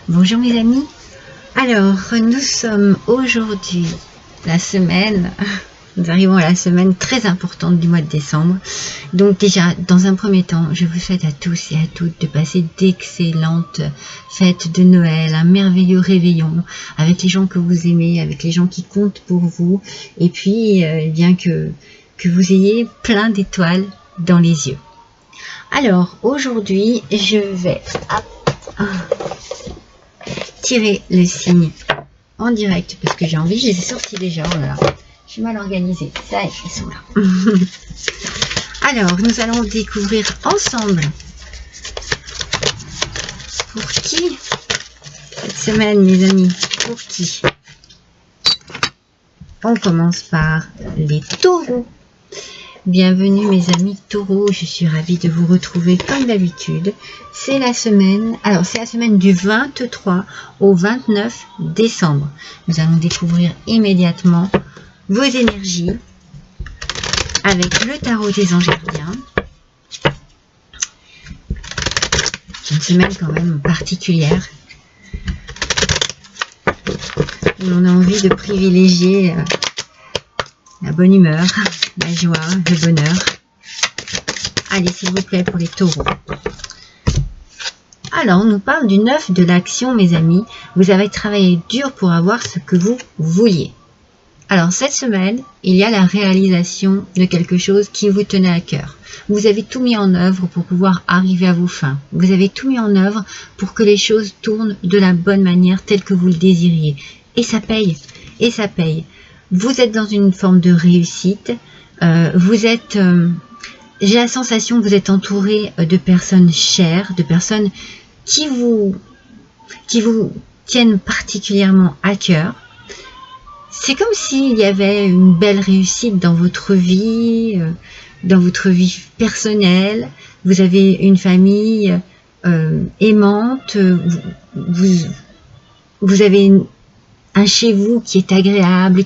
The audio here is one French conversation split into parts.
Bonjour mes amis. Alors, nous sommes aujourd'hui nous arrivons à la semaine très importante du mois de décembre. Donc déjà, dans un premier temps, je vous souhaite à tous et à toutes de passer d'excellentes fêtes de Noël, un merveilleux réveillon avec les gens que vous aimez, avec les gens qui comptent pour vous, et puis bien que vous ayez plein d'étoiles dans les yeux. Alors, aujourd'hui, je vais tirer le signe en direct parce que j'ai envie, je les ai sortis déjà. Oh là là, je suis mal organisée. Ça y est, ils sont là. Alors, nous allons découvrir ensemble pour qui cette semaine, mes amis. Pour qui? On commence par les taureaux. Bienvenue mes amis taureaux, je suis ravie de vous retrouver comme d'habitude. C'est la semaine, du 23 au 29 décembre. Nous allons découvrir immédiatement vos énergies avec le tarot des anges gardiens. C'est une semaine quand même particulière. On a envie de privilégier la bonne humeur, la joie, le bonheur. Allez, s'il vous plaît, pour les taureaux. Alors, on nous parle du 9 de l'action, mes amis. Vous avez travaillé dur pour avoir ce que vous vouliez. Alors, cette semaine, il y a la réalisation de quelque chose qui vous tenait à cœur. Vous avez tout mis en œuvre pour pouvoir arriver à vos fins. Vous avez tout mis en œuvre pour que les choses tournent de la bonne manière telle que vous le désiriez. Et ça paye. Et ça paye. Vous êtes dans une forme de réussite. J'ai la sensation que vous êtes entouré de personnes chères, de personnes qui vous tiennent particulièrement à cœur. C'est comme s'il y avait une belle réussite dans votre vie personnelle. Vous avez une famille aimante. Vous avez un chez vous qui est agréable,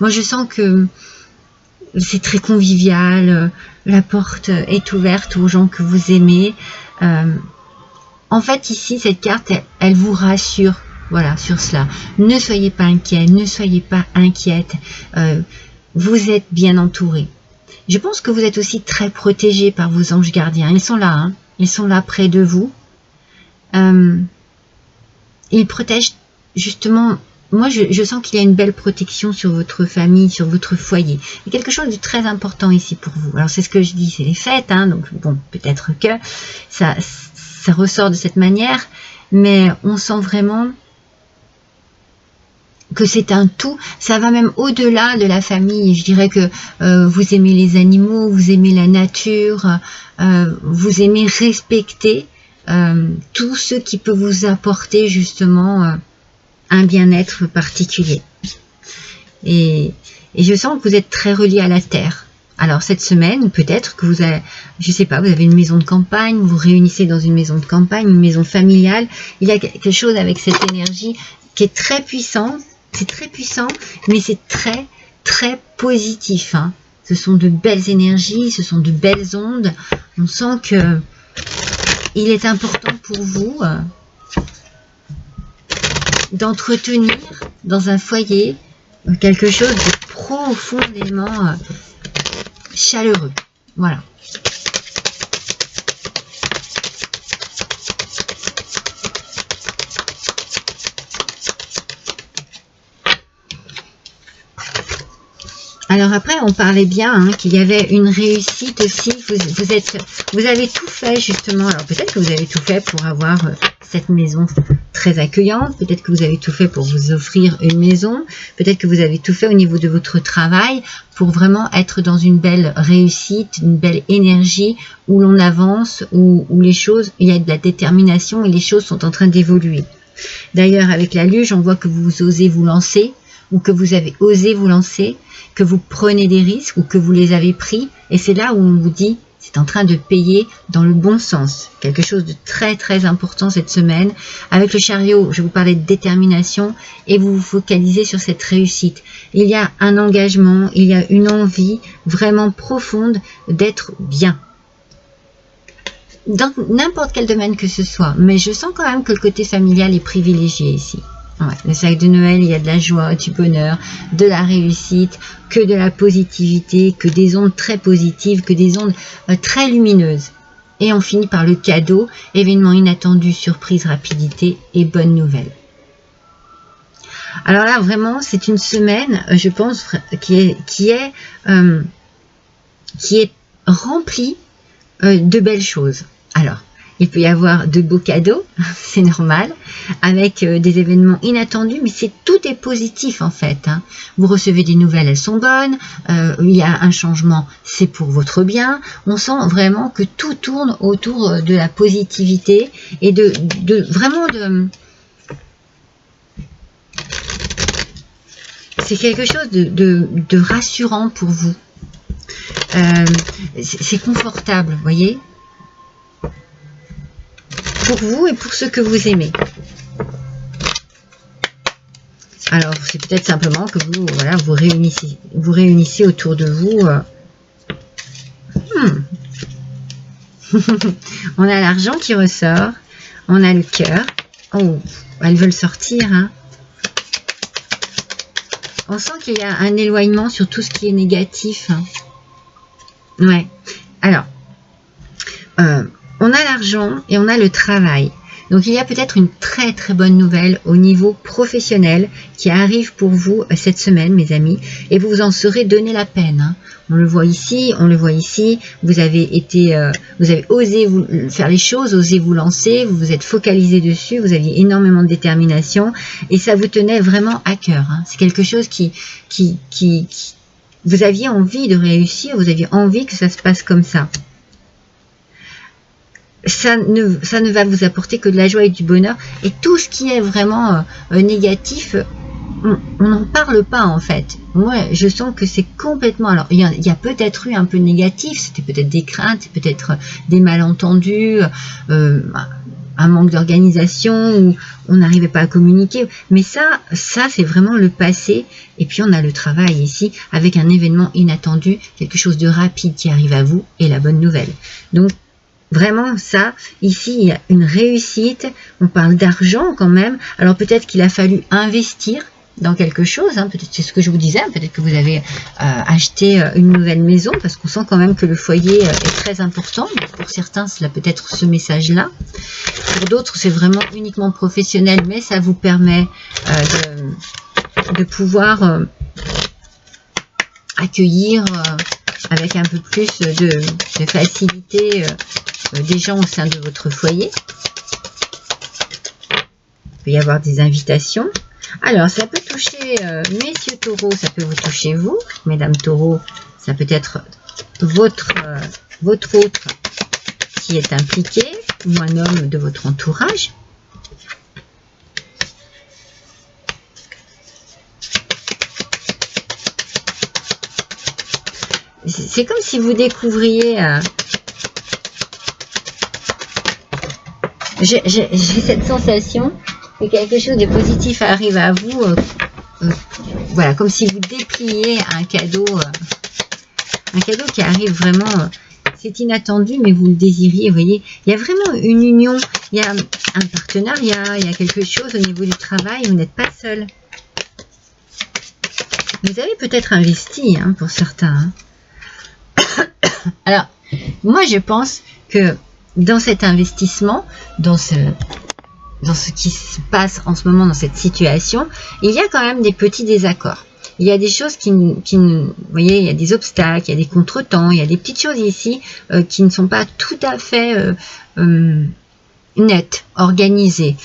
moi je sens que c'est très convivial, la porte est ouverte aux gens que vous aimez. En fait ici cette carte elle vous rassure, voilà, sur cela. Ne soyez pas inquiet, ne soyez pas inquiète, vous êtes bien entouré. Je pense que vous êtes aussi très protégé par vos anges gardiens, ils sont là, hein, ils sont là près de vous. Ils protègent justement. Moi, je sens qu'il y a une belle protection sur votre famille, sur votre foyer. Il y a quelque chose de très important ici pour vous. Alors, c'est ce que je dis, c'est les fêtes, hein, donc bon, peut-être que ça ressort de cette manière, mais on sent vraiment que c'est un tout. Ça va même au-delà de la famille. Je dirais que vous aimez les animaux, vous aimez la nature, vous aimez respecter tout ce qui peut vous apporter justement un bien-être particulier. Et je sens que vous êtes très relié à la terre. Alors cette semaine, peut-être que vous avez, je sais pas, vous avez une maison de campagne, vous vous réunissez dans une maison de campagne, une maison familiale. Il y a quelque chose avec cette énergie qui est très puissante. C'est très puissant, mais c'est très, très positif, hein. Ce sont de belles énergies, ce sont de belles ondes. On sent que il est important pour vous d'entretenir dans un foyer quelque chose de profondément chaleureux. Voilà. Alors après, on parlait bien hein, qu'il y avait une réussite aussi. Vous avez tout fait justement. Alors peut-être que vous avez tout fait pour avoir cette maison très accueillante. Peut-être que vous avez tout fait pour vous offrir une maison. Peut-être que vous avez tout fait au niveau de votre travail pour vraiment être dans une belle réussite, une belle énergie où l'on avance, où les choses, il y a de la détermination et les choses sont en train d'évoluer. D'ailleurs, avec la luge, on voit que vous osez vous lancer ou que vous avez osé vous lancer, que vous prenez des risques ou que vous les avez pris. Et c'est là où on vous dit, c'est en train de payer dans le bon sens. Quelque chose de très très important cette semaine. Avec le chariot, je vous parlais de détermination et vous vous focalisez sur cette réussite. Il y a un engagement, il y a une envie vraiment profonde d'être bien. dans n'importe quel domaine que ce soit. Mais je sens quand même que le côté familial est privilégié ici. Ouais, le sac de Noël, il y a de la joie, du bonheur, de la réussite, que de la positivité, que des ondes très positives, que des ondes très lumineuses. Et on finit par le cadeau, événement inattendu, surprise, rapidité et bonne nouvelle. Alors là, vraiment, c'est une semaine, je pense, qui est remplie de belles choses. Alors, il peut y avoir de beaux cadeaux, c'est normal, avec des événements inattendus, mais tout est positif en fait. Hein. Vous recevez des nouvelles, elles sont bonnes, il y a un changement, c'est pour votre bien. On sent vraiment que tout tourne autour de la positivité et vraiment de... C'est quelque chose de rassurant pour vous. C'est confortable, vous voyez, pour vous et pour ceux que vous aimez. Alors, c'est peut-être simplement que vous, voilà, vous réunissez autour de vous. On a l'argent qui ressort, on a le cœur. Oh, elles veulent sortir, hein. On sent qu'il y a un éloignement sur tout ce qui est négatif. Hein. Ouais. Alors, on a l'argent et on a le travail. Donc, il y a peut-être une très très bonne nouvelle au niveau professionnel qui arrive pour vous cette semaine, mes amis. Et vous vous en serez donné la peine. Hein. On le voit ici, on le voit ici. Vous avez osé faire les choses, osé vous lancer. Vous vous êtes focalisé dessus. Vous aviez énormément de détermination. Et ça vous tenait vraiment à cœur. Hein. C'est quelque chose qui vous aviez envie de réussir. Vous aviez envie que ça se passe comme ça. Ça ne va vous apporter que de la joie et du bonheur. Et tout ce qui est vraiment négatif, on n'en parle pas en fait. Moi, je sens que c'est complètement... Alors, il y a peut-être eu un peu de négatif, c'était peut-être des craintes, peut-être des malentendus, un manque d'organisation, où on n'arrivait pas à communiquer. Mais ça c'est vraiment le passé. Et puis, on a le travail ici, avec un événement inattendu, quelque chose de rapide qui arrive à vous, et la bonne nouvelle. Donc, vraiment, ça, ici, il y a une réussite. On parle d'argent quand même. Alors, peut-être qu'il a fallu investir dans quelque chose. Hein. Peut-être c'est ce que je vous disais. Peut-être que vous avez acheté une nouvelle maison parce qu'on sent quand même que le foyer est très important. Pour certains, cela peut être ce message-là. Pour d'autres, c'est vraiment uniquement professionnel, mais ça vous permet de pouvoir accueillir avec un peu plus de facilité des gens au sein de votre foyer. Il peut y avoir des invitations. Alors, ça peut toucher, messieurs taureaux, ça peut vous toucher vous. Mesdames taureaux, ça peut être votre autre qui est impliqué, ou un homme de votre entourage. C'est comme si vous découvriez... J'ai cette sensation que quelque chose de positif arrive à vous. Voilà, comme si vous dépliez un cadeau qui arrive vraiment... c'est inattendu, mais vous le désiriez, vous voyez. Il y a vraiment une union, il y a un partenariat, il y a quelque chose au niveau du travail, vous n'êtes pas seul. Vous avez peut-être investi, hein, pour certains. Hein. Alors, moi je pense que dans cet investissement, dans ce qui se passe en ce moment dans cette situation, il y a quand même des petits désaccords. Il y a des choses vous voyez, il y a des obstacles, il y a des contretemps, il y a des petites choses ici qui ne sont pas tout à fait nettes, organisées.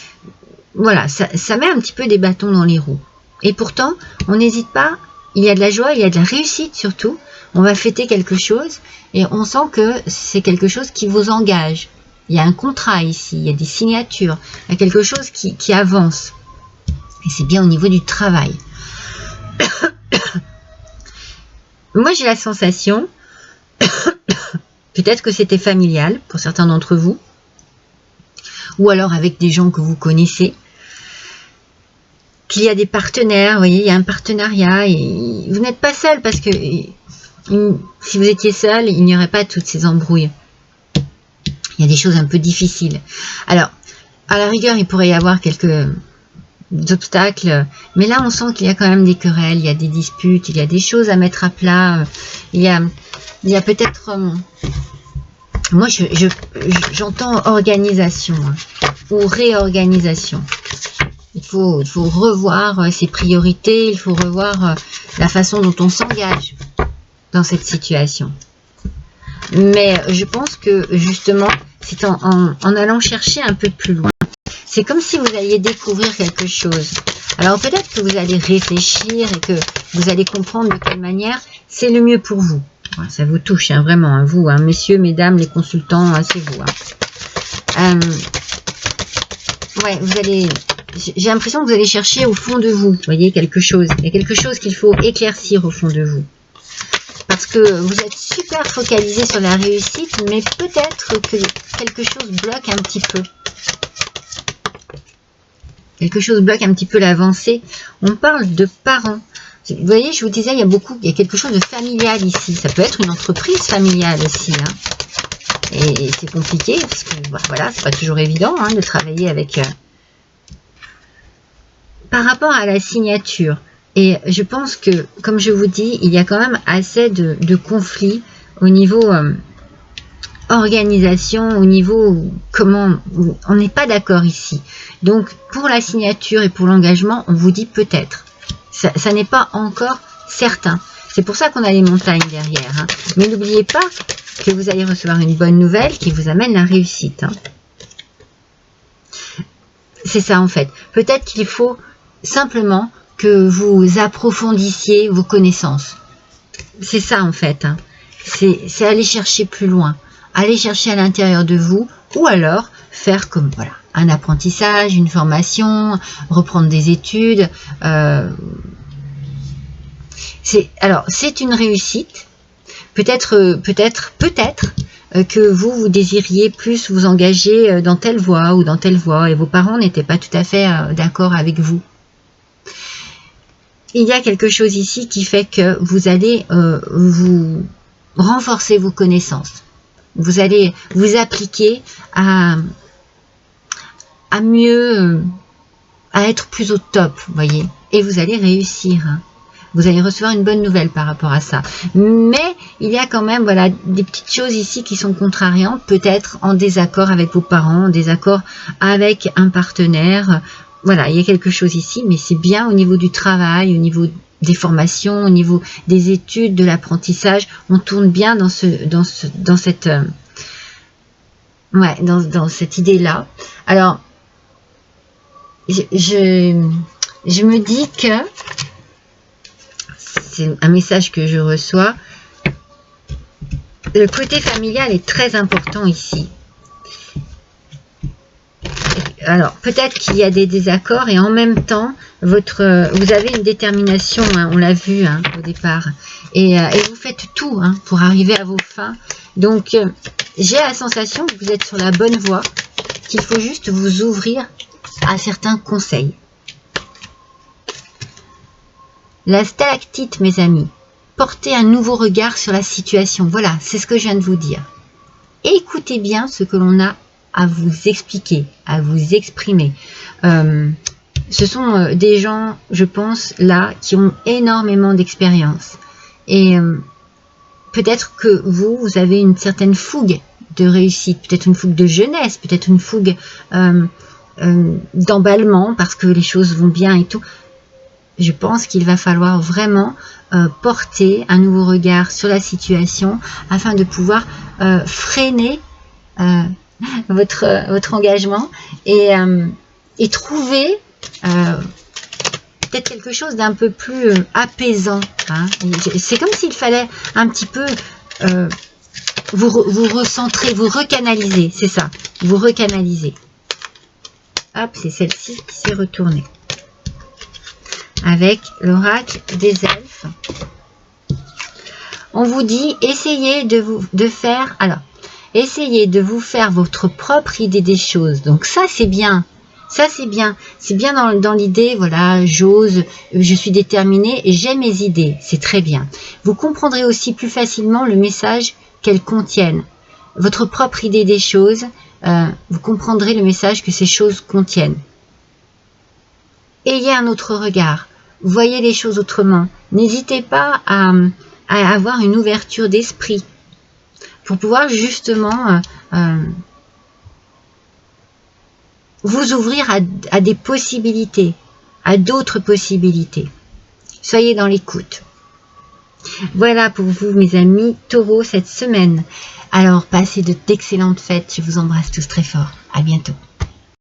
Voilà, ça met un petit peu des bâtons dans les roues. Et pourtant, on n'hésite pas, il y a de la joie, il y a de la réussite surtout. On va fêter quelque chose et on sent que c'est quelque chose qui vous engage. Il y a un contrat ici, il y a des signatures, il y a quelque chose qui avance. Et c'est bien au niveau du travail. Moi, j'ai la sensation, peut-être que c'était familial pour certains d'entre vous, ou alors avec des gens que vous connaissez, qu'il y a des partenaires, vous voyez, il y a un partenariat, et vous n'êtes pas seul parce que si vous étiez seul, il n'y aurait pas toutes ces embrouilles. Il Il y a des choses un peu difficiles. Alors, à la rigueur, il pourrait y avoir quelques obstacles, mais là, on sent qu'il y a quand même des querelles, il y a des disputes, il y a des choses à mettre à plat. Il y a peut-être... moi, j'entends organisation ou réorganisation. Il faut revoir ses priorités, il faut revoir la façon dont on s'engage dans cette situation. Mais je pense que justement, c'est en allant chercher un peu plus loin. C'est comme si vous alliez découvrir quelque chose. Alors peut-être que vous allez réfléchir et que vous allez comprendre de quelle manière c'est le mieux pour vous. Ça vous touche hein, vraiment, hein, vous, hein, messieurs, mesdames, les consultants, hein, c'est vous. Hein. Ouais, vous allez... J'ai l'impression que vous allez chercher au fond de vous, vous voyez, quelque chose. Il y a quelque chose qu'il faut éclaircir au fond de vous. Parce que vous êtes super focalisé sur la réussite, mais peut-être que quelque chose bloque un petit peu. Quelque chose bloque un petit peu l'avancée. On parle de parents. Vous voyez, je vous disais, il y a quelque chose de familial ici. Ça peut être une entreprise familiale aussi. Hein. Et c'est compliqué, parce que voilà, c'est pas toujours évident hein, de travailler avec... Par rapport à la signature, et je pense que, comme je vous dis, il y a quand même assez de conflits au niveau organisation, au niveau comment... On n'est pas d'accord ici. Donc, pour la signature et pour l'engagement, on vous dit peut-être. Ça n'est pas encore certain. C'est pour ça qu'on a les montagnes derrière. Hein. Mais n'oubliez pas que vous allez recevoir une bonne nouvelle qui vous amène la réussite. Hein. C'est ça en fait. Peut-être qu'il faut simplement que vous approfondissiez vos connaissances. C'est ça en fait. Hein. C'est aller chercher plus loin. Aller chercher à l'intérieur de vous ou alors faire comme voilà un apprentissage, une formation, reprendre des études. C'est une réussite. Peut-être que vous désiriez plus vous engager dans telle voie ou dans telle voie et vos parents n'étaient pas tout à fait d'accord avec vous. Il y a quelque chose ici qui fait que vous allez vous renforcer vos connaissances. Vous allez vous appliquer à mieux, à être plus au top, vous voyez. Et vous allez réussir. Hein. Vous allez recevoir une bonne nouvelle par rapport à ça. Mais il y a quand même voilà, des petites choses ici qui sont contrariantes, peut-être en désaccord avec vos parents, en désaccord avec un partenaire. Voilà, il y a quelque chose ici, mais c'est bien au niveau du travail, au niveau des formations, au niveau des études, de l'apprentissage. On tourne bien dans cette idée-là. Alors, je me dis que c'est un message que je reçois. Le côté familial est très important ici. Alors, peut-être qu'il y a des désaccords et en même temps, vous avez une détermination, hein, on l'a vu hein, au départ, et vous faites tout hein, pour arriver à vos fins. Donc, j'ai la sensation que vous êtes sur la bonne voie, qu'il faut juste vous ouvrir à certains conseils. La stalactite, mes amis, portez un nouveau regard sur la situation. Voilà, c'est ce que je viens de vous dire. Écoutez bien ce que l'on a à vous expliquer, à vous exprimer. Ce sont des gens, je pense, là, qui ont énormément d'expérience. Et peut-être que vous avez une certaine fougue de réussite, peut-être une fougue de jeunesse, peut-être une fougue d'emballement, parce que les choses vont bien et tout. Je pense qu'il va falloir vraiment porter un nouveau regard sur la situation afin de pouvoir freiner votre engagement et trouver peut-être quelque chose d'un peu plus apaisant. Hein. C'est comme s'il fallait un petit peu vous recentrer, vous recanaliser, c'est ça, vous recanaliser. Hop, c'est celle-ci qui s'est retournée. Avec l'oracle des elfes. On vous dit, essayez de vous faire votre propre idée des choses. Donc ça, c'est bien. Ça, c'est bien. C'est bien dans l'idée, voilà, j'ose, je suis déterminée et j'ai mes idées. C'est très bien. Vous comprendrez aussi plus facilement le message qu'elles contiennent. votre propre idée des choses, vous comprendrez le message que ces choses contiennent. Ayez un autre regard, voyez les choses autrement. N'hésitez pas à avoir une ouverture d'esprit pour pouvoir justement vous ouvrir à des possibilités, à d'autres possibilités. Soyez dans l'écoute. Voilà pour vous, mes amis Taureau, cette semaine. Alors, passez d'excellentes fêtes. Je vous embrasse tous très fort. À bientôt.